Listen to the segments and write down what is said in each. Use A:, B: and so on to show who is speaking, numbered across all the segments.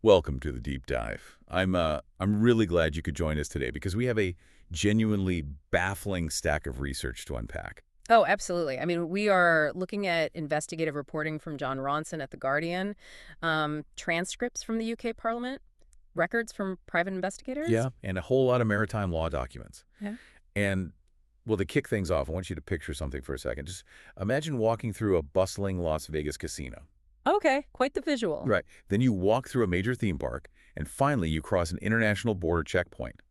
A: Welcome to the deep dive. I'm really glad you could join us today because we have a genuinely baffling stack of research to unpack.
B: Oh, absolutely. I mean, we are looking at investigative reporting from John Ronson at The Guardian, transcripts from the UK Parliament, records from private investigators.
A: Yeah, and a whole lot of maritime law documents.
B: Yeah.
A: And well, to kick things off, I want you to picture something for a second. Just imagine walking through a bustling Las Vegas casino.
B: Okay, quite the visual.
A: Right. Then you walk through a major theme park, and finally you cross an international border checkpoint.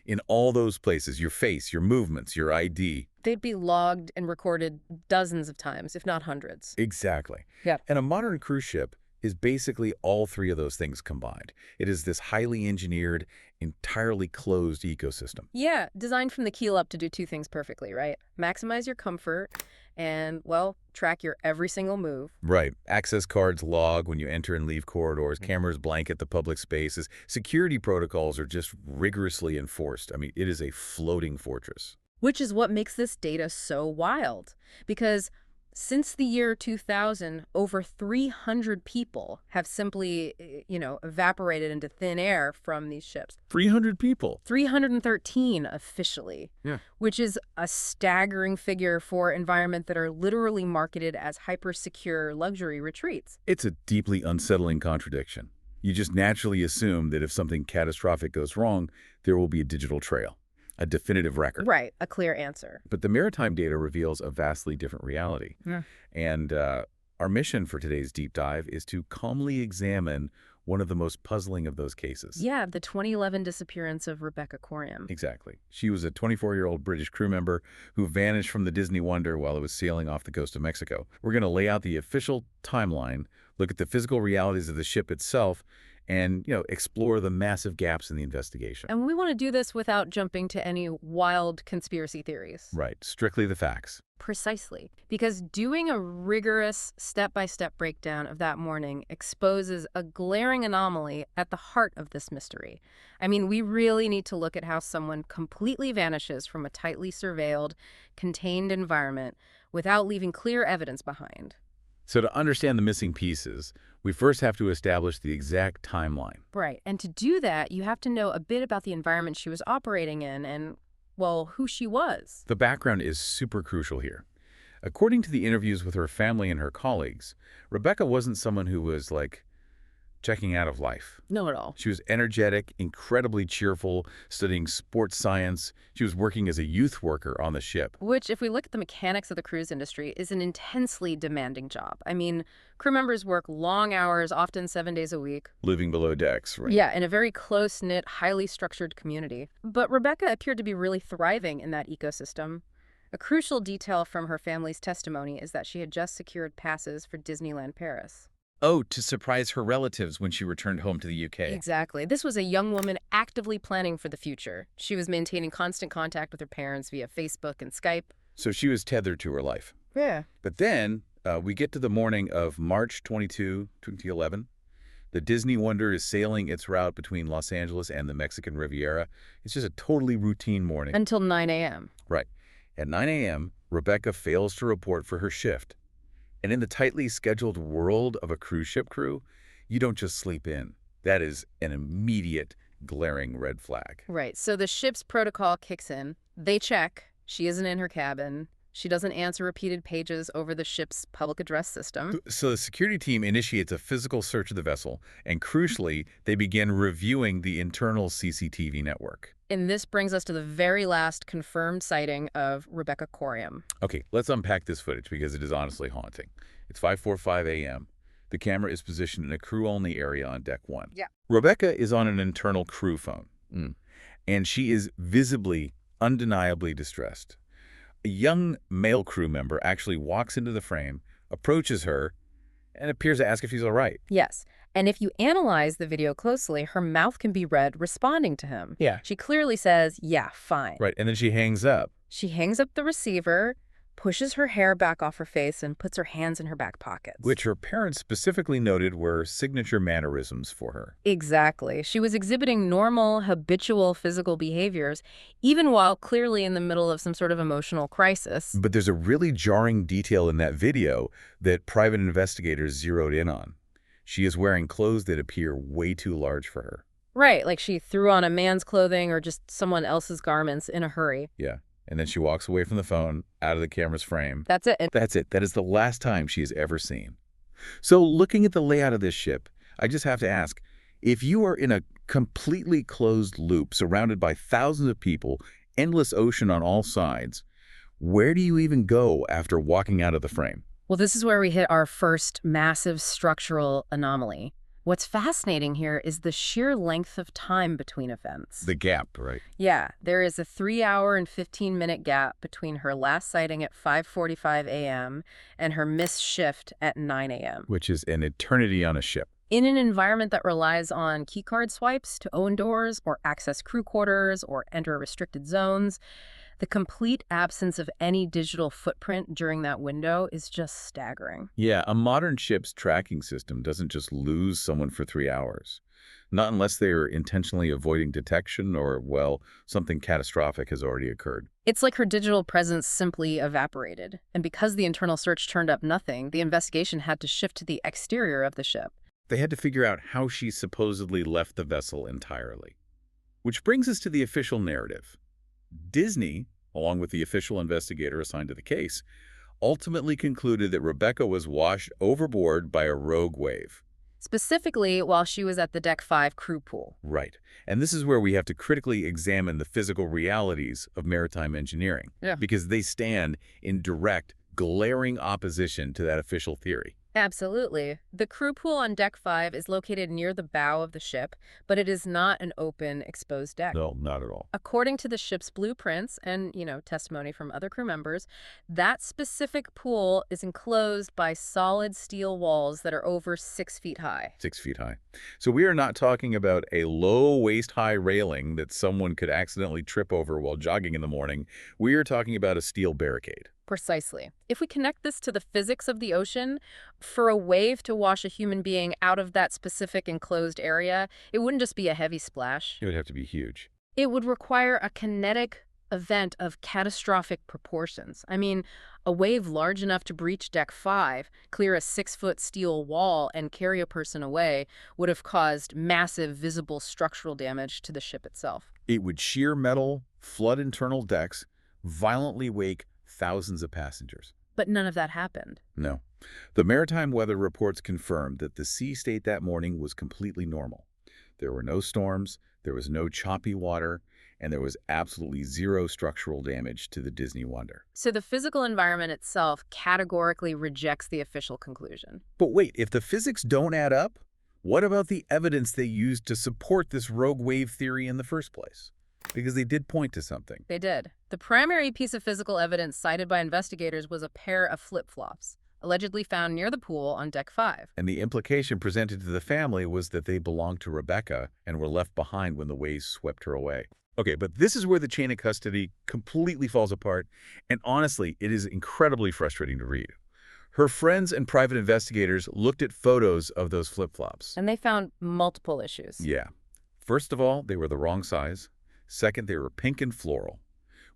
A: In all those places, your face, your movements, your ID.
B: They'd be logged and recorded dozens of times, if not hundreds.
A: Exactly.
B: Yeah.
A: And a modern cruise ship is basically all three of those things combined. It is this highly engineered, entirely closed ecosystem.
B: Yeah, designed from the keel up to do two things perfectly, right? Maximize your comfort and, well, track your every single move.
A: Right. Access cards log when you enter and leave corridors. Cameras blanket the public spaces. Security protocols are just rigorously enforced. I mean, it is a floating fortress.
B: Which is what makes this data so wild. Because since the year 2000, over 300 people have simply, evaporated into thin air from these ships.
A: 300 people.
B: 313 officially.
A: Yeah.
B: Which is a staggering figure for environments that are literally marketed as hyper-secure luxury retreats.
A: It's a deeply unsettling contradiction. You just naturally assume that if something catastrophic goes wrong, there will be a digital trail. A definitive record.
B: Right, a clear answer.
A: But the maritime data reveals a vastly different reality.
B: Yeah.
A: And our mission for today's deep dive is to calmly examine one of the most puzzling of those cases.
B: Yeah, the 2011 disappearance of Rebecca Coriam.
A: Exactly. She was a 24-year-old British crew member who vanished from the Disney Wonder while it was sailing off the coast of Mexico. We're going to lay out the official timeline, look at the physical realities of the ship itself, and, explore the massive gaps in the investigation.
B: And we want to do this without jumping to any wild conspiracy theories.
A: Right. Strictly the facts.
B: Precisely. Because doing a rigorous step-by-step breakdown of that morning exposes a glaring anomaly at the heart of this mystery. I mean, we really need to look at how someone completely vanishes from a tightly surveilled, contained environment without leaving clear evidence behind.
A: So to understand the missing pieces, we first have to establish the exact timeline.
B: Right. And to do that, you have to know a bit about the environment she was operating in and, well, who she was.
A: The background is super crucial here. According to the interviews with her family and her colleagues, Rebecca wasn't someone who was, checking out of life.
B: No at all.
A: She was energetic, incredibly cheerful, studying sports science. She was working as a youth worker on the ship.
B: Which, if we look at the mechanics of the cruise industry, is an intensely demanding job. I mean, crew members work long hours, often 7 days a week.
A: Living below decks, right?
B: Yeah, in a very close-knit, highly structured community. But Rebecca appeared to be really thriving in that ecosystem. A crucial detail from her family's testimony is that she had just secured passes for Disneyland Paris.
C: Oh, to surprise her relatives when she returned home to the UK.
B: Exactly. This was a young woman actively planning for the future. She was maintaining constant contact with her parents via Facebook and Skype.
A: So she was tethered to her life.
B: Yeah.
A: But then we get to the morning of March 22, 2011. The Disney Wonder is sailing its route between Los Angeles and the Mexican Riviera. It's just a totally routine morning.
B: Until 9 a.m.
A: Right. At 9 a.m., Rebecca fails to report for her shift. And in the tightly scheduled world of a cruise ship crew, you don't just sleep in. That is an immediate, glaring red flag.
B: Right. So the ship's protocol kicks in. They check. She isn't in her cabin. She doesn't answer repeated pages over the ship's public address system.
A: So the security team initiates a physical search of the vessel, and crucially, they begin reviewing the internal CCTV network.
B: And this brings us to the very last confirmed sighting of Rebecca Coriam.
A: Okay, let's unpack this footage because it is honestly haunting. It's 5:45 a.m. The camera is positioned in a crew-only area on deck 1.
B: Yeah.
A: Rebecca is on an internal crew phone, and she is visibly, undeniably distressed. A young male crew member actually walks into the frame, approaches her, and appears to ask if she's all right.
B: Yes. And if you analyze the video closely, her mouth can be read responding to him.
A: Yeah.
B: She clearly says, yeah, fine.
A: Right, and then she hangs up.
B: She hangs up the receiver, pushes her hair back off her face, and puts her hands in her back pockets.
A: Which her parents specifically noted were signature mannerisms for her.
B: Exactly. She was exhibiting normal, habitual physical behaviors, even while clearly in the middle of some sort of emotional crisis.
A: But there's a really jarring detail in that video that private investigators zeroed in on. She is wearing clothes that appear way too large for her.
B: Right, like she threw on a man's clothing or just someone else's garments in a hurry.
A: Yeah. And then she walks away from the phone, out of the camera's frame.
B: That's it.
A: That's it. That is the last time she is ever seen. So looking at the layout of this ship, I just have to ask, if you are in a completely closed loop surrounded by thousands of people, endless ocean on all sides, where do you even go after walking out of the frame?
B: Well, this is where we hit our first massive structural anomaly. What's fascinating here is the sheer length of time between events.
A: The gap, right?
B: Yeah, there is a 3-hour and 15-minute gap between her last sighting at 5:45 a.m. and her missed shift at 9 a.m.
A: Which is an eternity on a ship.
B: In an environment that relies on keycard swipes to open doors or access crew quarters or enter restricted zones, the complete absence of any digital footprint during that window is just staggering.
A: Yeah, a modern ship's tracking system doesn't just lose someone for 3 hours. Not unless they are intentionally avoiding detection or, well, something catastrophic has already occurred.
B: It's like her digital presence simply evaporated. And because the internal search turned up nothing, the investigation had to shift to the exterior of the ship.
A: They had to figure out how she supposedly left the vessel entirely. Which brings us to the official narrative. Disney, along with the official investigator assigned to the case, ultimately concluded that Rebecca was washed overboard by a rogue wave.
B: Specifically, while she was at the Deck 5 crew pool.
A: Right. And this is where we have to critically examine the physical realities of maritime engineering.
B: Yeah.
A: Because they stand in direct, glaring opposition to that official theory.
B: Absolutely. The crew pool on Deck 5 is located near the bow of the ship, but it is not an open, exposed deck.
A: No, not at all.
B: According to the ship's blueprints and, testimony from other crew members, that specific pool is enclosed by solid steel walls that are over 6 feet high.
A: 6 feet high. So we are not talking about a low waist-high railing that someone could accidentally trip over while jogging in the morning. We are talking about a steel barricade.
B: Precisely. If we connect this to the physics of the ocean, for a wave to wash a human being out of that specific enclosed area, it wouldn't just be a heavy splash.
A: It would have to be huge.
B: It would require a kinetic event of catastrophic proportions. I mean, a wave large enough to breach Deck 5, clear a 6-foot steel wall, and carry a person away would have caused massive visible structural damage to the ship itself.
A: It would shear metal, flood internal decks, violently wake thousands of passengers.
B: But none of that happened.
A: No. The maritime weather reports confirmed that the sea state that morning was completely normal. There were no storms, there was no choppy water, and there was absolutely zero structural damage to the Disney Wonder.
B: So the physical environment itself categorically rejects the official conclusion.
A: But wait, if the physics don't add up, what about the evidence they used to support this rogue wave theory in the first place? Because they did point to something.
B: They did. The primary piece of physical evidence cited by investigators was a pair of flip-flops, allegedly found near the pool on Deck 5.
A: And the implication presented to the family was that they belonged to Rebecca and were left behind when the waves swept her away. Okay, but this is where the chain of custody completely falls apart, and honestly, it is incredibly frustrating to read. Her friends and private investigators looked at photos of those flip-flops.
B: And they found multiple issues.
A: Yeah. First of all, they were the wrong size. Second, they were pink and floral,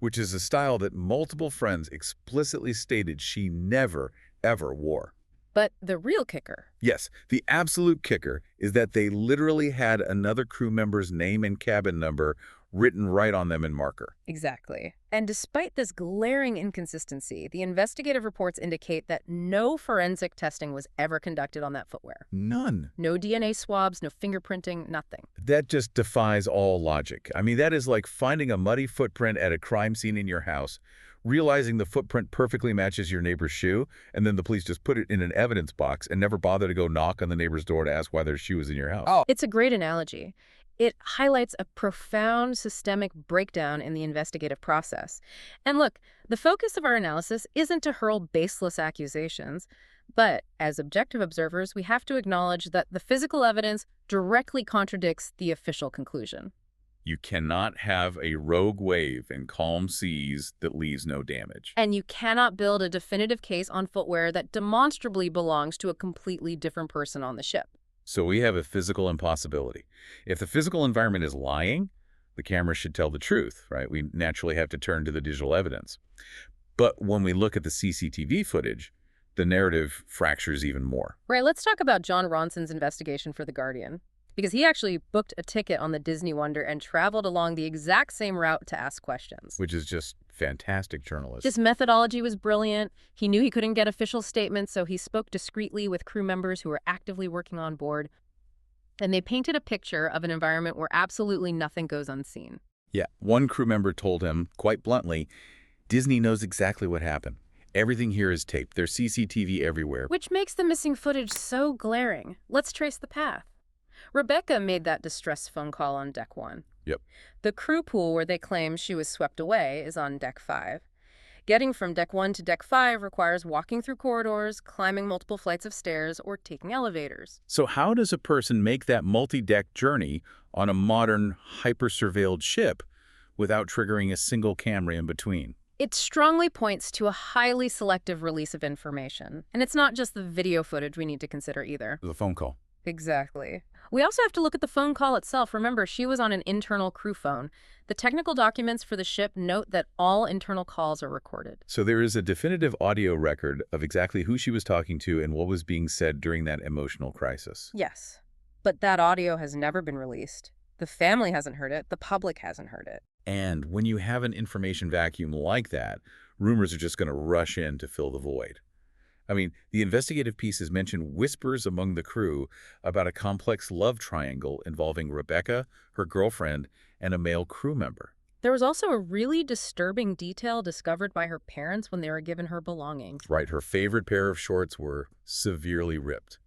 A: which is a style that multiple friends explicitly stated she never, ever wore.
B: But the real kicker.
A: Yes, the absolute kicker is that they literally had another crew member's name and cabin number written right on them in marker.
B: Exactly. And despite this glaring inconsistency, the investigative reports indicate that no forensic testing was ever conducted on that footwear.
A: None.
B: No DNA swabs, no fingerprinting, nothing.
A: That just defies all logic. I mean, that is like finding a muddy footprint at a crime scene in your house, realizing the footprint perfectly matches your neighbor's shoe, and then the police just put it in an evidence box and never bother to go knock on the neighbor's door to ask why their shoe is in your house.
C: Oh.
B: It's a great analogy. It highlights a profound systemic breakdown in the investigative process. And look, the focus of our analysis isn't to hurl baseless accusations, but as objective observers, we have to acknowledge that the physical evidence directly contradicts the official conclusion.
A: You cannot have a rogue wave in calm seas that leaves no damage.
B: And you cannot build a definitive case on footwear that demonstrably belongs to a completely different person on the ship.
A: So we have a physical impossibility. If the physical environment is lying, the camera should tell the truth, right? We naturally have to turn to the digital evidence. But when we look at the CCTV footage, the narrative fractures even more.
B: Right, let's talk about John Ronson's investigation for The Guardian, because he actually booked a ticket on the Disney Wonder and traveled along the exact same route to ask questions.
A: Which is just fantastic journalism.
B: His methodology was brilliant. He knew he couldn't get official statements, so he spoke discreetly with crew members who were actively working on board. And they painted a picture of an environment where absolutely nothing goes unseen.
A: Yeah, one crew member told him, quite bluntly, Disney knows exactly what happened. Everything here is taped. There's CCTV everywhere.
B: Which makes the missing footage so glaring. Let's trace the path. Rebecca made that distress phone call on Deck 1.
A: Yep.
B: The crew pool where they claim she was swept away is on Deck 5. Getting from Deck 1 to Deck 5 requires walking through corridors, climbing multiple flights of stairs, or taking elevators.
A: So how does a person make that multi-deck journey on a modern, hyper-surveilled ship without triggering a single camera in between?
B: It strongly points to a highly selective release of information. And it's not just the video footage we need to consider either.
A: The phone call.
B: Exactly. We also have to look at the phone call itself. Remember, she was on an internal crew phone. The technical documents for the ship note that all internal calls are recorded.
A: So there is a definitive audio record of exactly who she was talking to and what was being said during that emotional crisis.
B: Yes. But that audio has never been released. The family hasn't heard it. The public hasn't heard it.
A: And when you have an information vacuum like that, rumors are just going to rush in to fill the void. I mean, the investigative pieces mention whispers among the crew about a complex love triangle involving Rebecca, her girlfriend, and a male crew member.
B: There was also a really disturbing detail discovered by her parents when they were given her belongings.
A: Right, her favorite pair of shorts were severely ripped,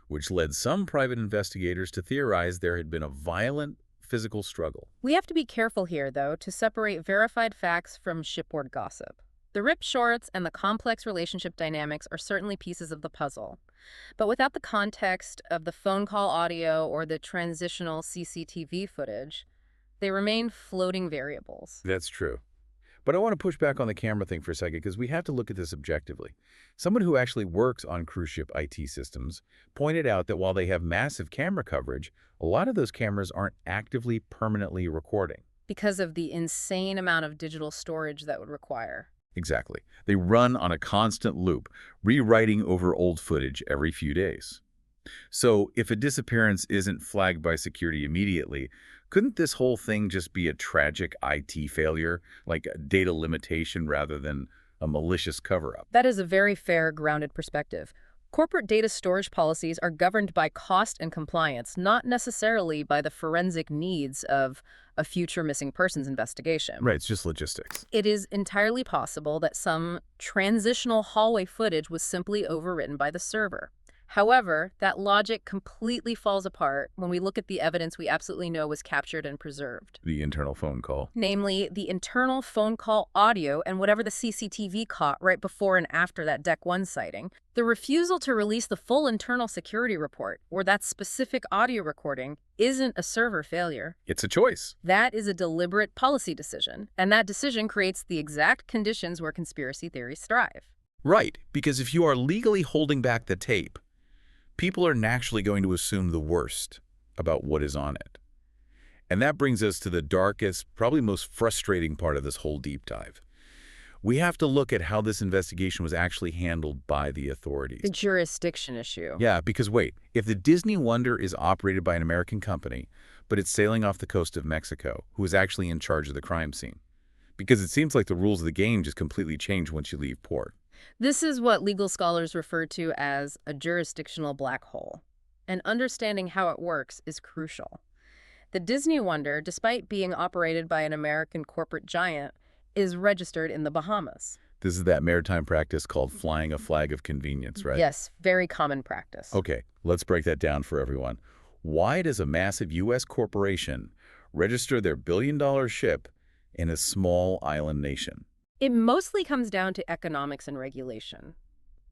A: which led some private investigators to theorize there had been a violent physical struggle.
B: We have to be careful here, though, to separate verified facts from shipboard gossip. The ripped shorts and the complex relationship dynamics are certainly pieces of the puzzle. But without the context of the phone call audio or the transitional CCTV footage, they remain floating variables.
A: That's true. But I want to push back on the camera thing for a second because we have to look at this objectively. Someone who actually works on cruise ship IT systems pointed out that while they have massive camera coverage, a lot of those cameras aren't actively permanently recording.
B: Because of the insane amount of digital storage that would require.
A: Exactly. They run on a constant loop, rewriting over old footage every few days. So if a disappearance isn't flagged by security immediately, couldn't this whole thing just be a tragic IT failure, like a data limitation rather than a malicious cover-up?
B: That is a very fair, grounded perspective. Corporate data storage policies are governed by cost and compliance, not necessarily by the forensic needs of a future missing persons investigation.
A: Right, it's just logistics.
B: It is entirely possible that some transitional hallway footage was simply overwritten by the server. However, that logic completely falls apart when we look at the evidence we absolutely know was captured and preserved.
A: The internal phone call.
B: Namely, the internal phone call audio and whatever the CCTV caught right before and after that Deck 1 sighting. The refusal to release the full internal security report, or that specific audio recording, isn't a server failure.
A: It's a choice.
B: That is a deliberate policy decision, and that decision creates the exact conditions where conspiracy theories thrive.
A: Right, because if you are legally holding back the tape, people are naturally going to assume the worst about what is on it. And that brings us to the darkest, probably most frustrating part of this whole deep dive. We have to look at how this investigation was actually handled by the authorities.
B: The jurisdiction issue.
A: Yeah, because wait, if the Disney Wonder is operated by an American company, but it's sailing off the coast of Mexico, who is actually in charge of the crime scene? Because it seems like the rules of the game just completely change once you leave port.
B: This is what legal scholars refer to as a jurisdictional black hole, and understanding how it works is crucial. The Disney Wonder, despite being operated by an American corporate giant, is registered in the Bahamas.
A: This is that maritime practice called flying a flag of convenience, right?
B: Yes, very common practice.
A: Okay, let's break that down for everyone. Why does a massive U.S. corporation register their billion-dollar ship in a small island nation?
B: It mostly comes down to economics and regulation.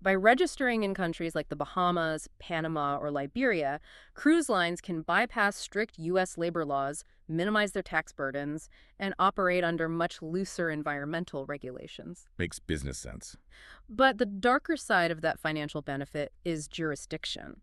B: By registering in countries like the Bahamas, Panama, or Liberia, cruise lines can bypass strict U.S. labor laws, minimize their tax burdens, and operate under much looser environmental regulations.
A: Makes business sense.
B: But the darker side of that financial benefit is jurisdiction.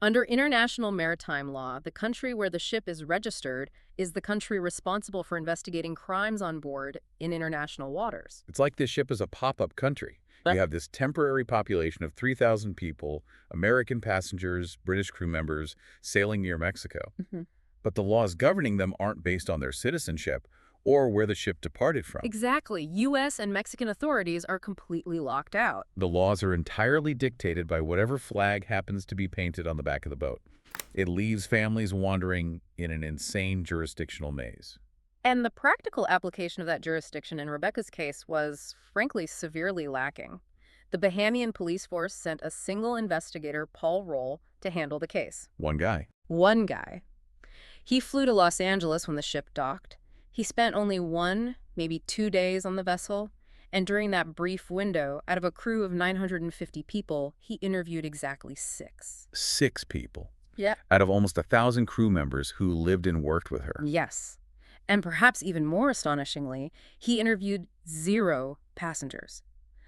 B: Under international maritime law, the country where the ship is registered is the country responsible for investigating crimes on board in international waters.
A: It's like this ship is a pop-up country. You have this temporary population of 3,000 people, American passengers, British crew members, sailing near Mexico.
B: Mhm.
A: But the laws governing them aren't based on their citizenship or where the ship departed from.
B: Exactly. U.S. and Mexican authorities are completely locked out.
A: The laws are entirely dictated by whatever flag happens to be painted on the back of the boat. It leaves families wandering in an insane jurisdictional maze.
B: And the practical application of that jurisdiction in Rebecca's case was, frankly, severely lacking. The Bahamian police force sent a single investigator, Paul Roll, to handle the case.
A: One guy.
B: One guy. He flew to Los Angeles when the ship docked. He spent only 1, maybe 2 days on the vessel, and during that brief window, out of a crew of 950 people, he interviewed exactly 6.
A: 6 people.
B: Yeah.
A: Out of almost 1,000 crew members who lived and worked with her.
B: Yes. And perhaps even more astonishingly, he interviewed 0 passengers.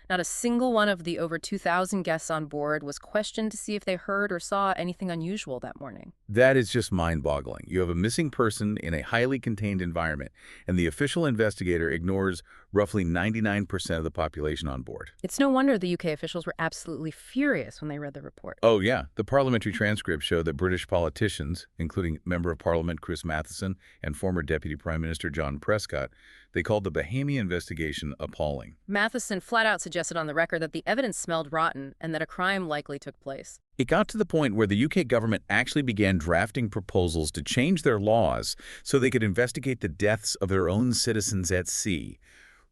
B: Not a single one of the over 2,000 guests on board was questioned to see if they heard or saw anything unusual that morning.
A: That is just mind-boggling. You have a missing person in a highly contained environment, and the official investigator ignores roughly 99% of the population on board.
B: It's no wonder the UK officials were absolutely furious when they read the report.
A: Oh, yeah. The parliamentary transcripts show that British politicians, including Member of Parliament Chris Matheson and former Deputy Prime Minister John Prescott, they called the Bahamian investigation appalling.
B: Matheson flat out suggested on the record that the evidence smelled rotten and that a crime likely took place.
A: It got to the point where the UK government actually began drafting proposals to change their laws so they could investigate the deaths of their own citizens at sea,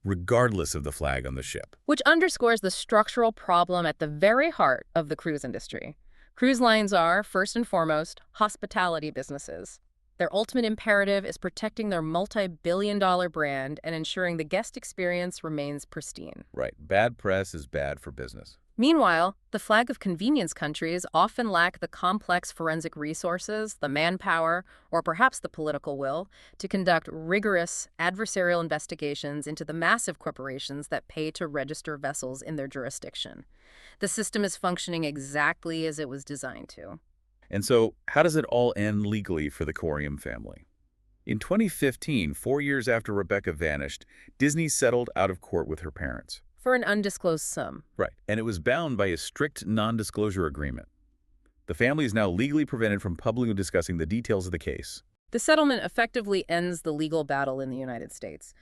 A: regardless of the flag on the ship.
B: Which underscores the structural problem at the very heart of the cruise industry. Cruise lines are, first and foremost, hospitality businesses. Their ultimate imperative is protecting their multi-billion-dollar brand and ensuring the guest experience remains pristine.
A: Right. Bad press is bad for business.
B: Meanwhile, the flag of convenience countries often lack the complex forensic resources, the manpower, or perhaps the political will to conduct rigorous adversarial investigations into the massive corporations that pay to register vessels in their jurisdiction. The system is functioning exactly as it was designed to.
A: And so, how does it all end legally for the Coriam family? In 2015, 4 years after Rebecca vanished, Disney settled out of court with her parents.
B: For an undisclosed sum.
A: Right. And it was bound by a strict non-disclosure agreement. The family is now legally prevented from publicly discussing the details of the case.
B: The settlement effectively ends the legal battle in the United States.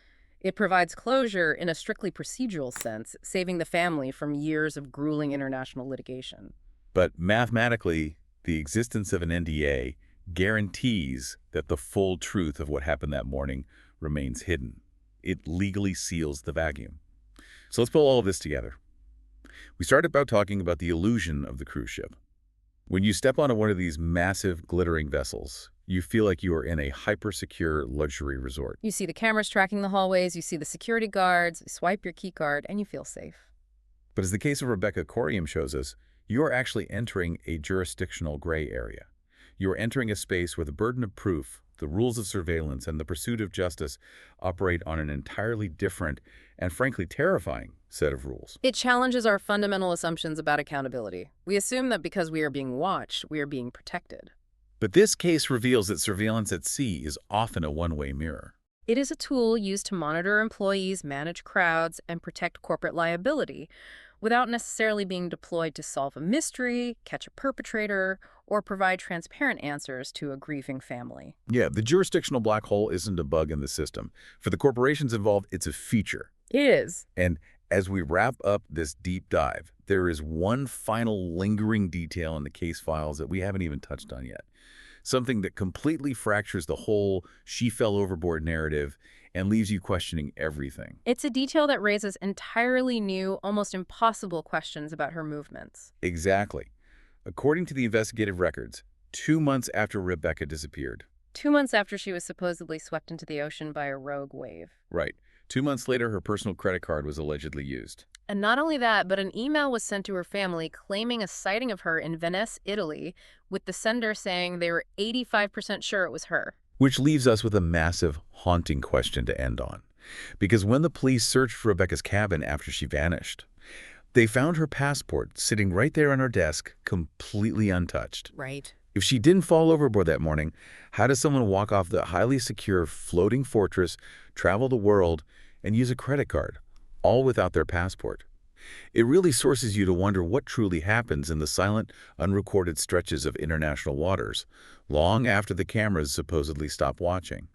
B: It provides closure in a strictly procedural sense, saving the family from years of grueling international litigation.
A: But mathematically, the existence of an NDA guarantees that the full truth of what happened that morning remains hidden. It legally seals the vacuum. So let's pull all of this together. We started by talking about the illusion of the cruise ship. When you step onto one of these massive, glittering vessels, you feel like you are in a hyper-secure luxury resort.
B: You see the cameras tracking the hallways, you see the security guards, you swipe your key card, and you feel safe.
A: But as the case of Rebecca Coriam shows us, you are actually entering a jurisdictional gray area. You are entering a space where the burden of proof, the rules of surveillance, and the pursuit of justice operate on an entirely different and frankly terrifying set of rules.
B: It challenges our fundamental assumptions about accountability. We assume that because we are being watched, we are being protected.
A: But this case reveals that surveillance at sea is often a one-way mirror.
B: It is a tool used to monitor employees, manage crowds, and protect corporate liability, without necessarily being deployed to solve a mystery, catch a perpetrator, or provide transparent answers to a grieving family.
A: Yeah, the jurisdictional black hole isn't a bug in the system. For the corporations involved, it's a feature.
B: It is.
A: And as we wrap up this deep dive, there is one final lingering detail in the case files that we haven't even touched on yet. Something that completely fractures the whole she fell overboard narrative and leaves you questioning everything.
B: It's a detail that raises entirely new, almost impossible questions about her movements.
A: Exactly. According to the investigative records, 2 months after Rebecca disappeared.
B: 2 months after she was supposedly swept into the ocean by a rogue wave.
A: Right. 2 months later, her personal credit card was allegedly used.
B: And not only that, but an email was sent to her family claiming a sighting of her in Venice, Italy, with the sender saying they were 85% sure it was her.
A: Which leaves us with a massive, haunting question to end on. Because when the police searched for Rebecca's cabin after she vanished, they found her passport sitting right there on her desk, completely untouched.
B: Right.
A: If she didn't fall overboard that morning, how does someone walk off the highly secure floating fortress, travel the world, and use a credit card, all without their passport? It really forces you to wonder what truly happens in the silent, unrecorded stretches of international waters, long after the cameras supposedly stop watching.